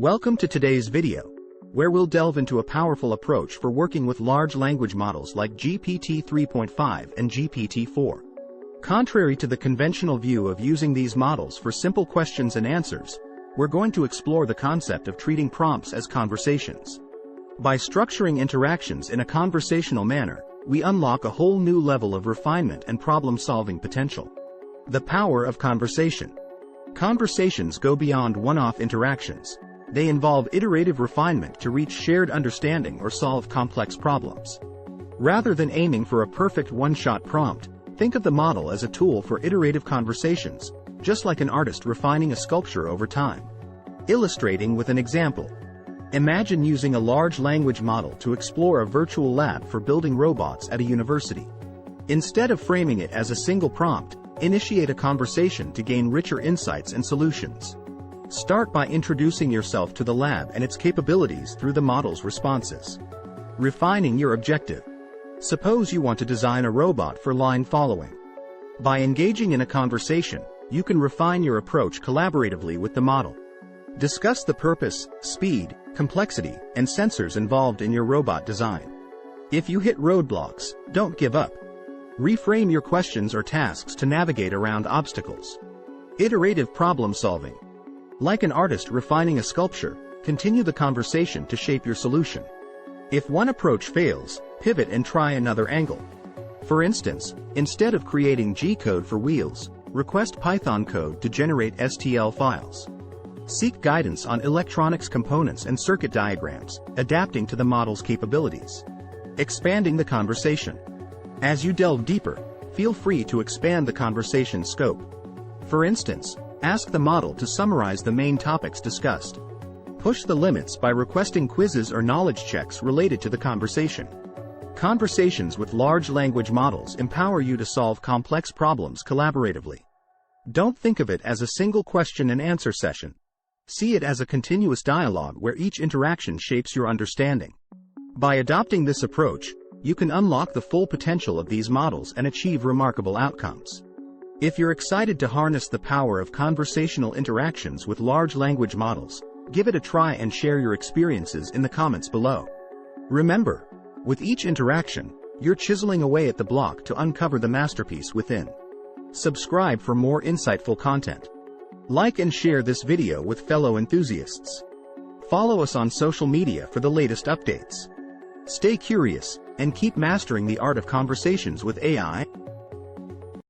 Welcome to today's video, where we'll delve into a powerful approach for working with large language models like GPT 3.5 and GPT-4. Contrary to the conventional view of using these models for simple questions and answers, we're going to explore the concept of treating prompts as conversations. By structuring interactions in a conversational manner, we unlock a whole new level of refinement and problem-solving potential. The power of conversation. Conversations go beyond one-off interactions. They involve iterative refinement to reach shared understanding or solve complex problems. Rather than aiming for a perfect one-shot prompt, think of the model as a tool for iterative conversations, just like an artist refining a sculpture over time. Illustrating with an example. Imagine using a large language model to explore a virtual lab for building robots at a university. Instead of framing it as a single prompt, initiate a conversation to gain richer insights and solutions. Start by introducing yourself to the lab and its capabilities through the model's responses. Refining your objective. Suppose you want to design a robot for line following. By engaging in a conversation, you can refine your approach collaboratively with the model. Discuss the purpose, speed, complexity, and sensors involved in your robot design. If you hit roadblocks, don't give up. Reframe your questions or tasks to navigate around obstacles. Iterative problem solving. Like an artist refining a sculpture, continue the conversation to shape your solution. If one approach fails, pivot and try another angle. For instance, instead of creating G code for wheels, request Python code to generate STL files. Seek guidance on electronics components and circuit diagrams, adapting to the model's capabilities. Expanding the conversation. As you delve deeper, feel free to expand the conversation scope. For instance, ask the model to summarize the main topics discussed. Push the limits by requesting quizzes or knowledge checks related to the conversation. Conversations with large language models empower you to solve complex problems collaboratively. Don't think of it as a single question and answer session. See it as a continuous dialogue where each interaction shapes your understanding. By adopting this approach, you can unlock the full potential of these models and achieve remarkable outcomes. If you're excited to harness the power of conversational interactions with large language models, give it a try and share your experiences in the comments below. Remember, with each interaction, you're chiseling away at the block to uncover the masterpiece within. Subscribe for more insightful content. Like and share this video with fellow enthusiasts. Follow us on social media for the latest updates. Stay curious, and keep mastering the art of conversations with AI.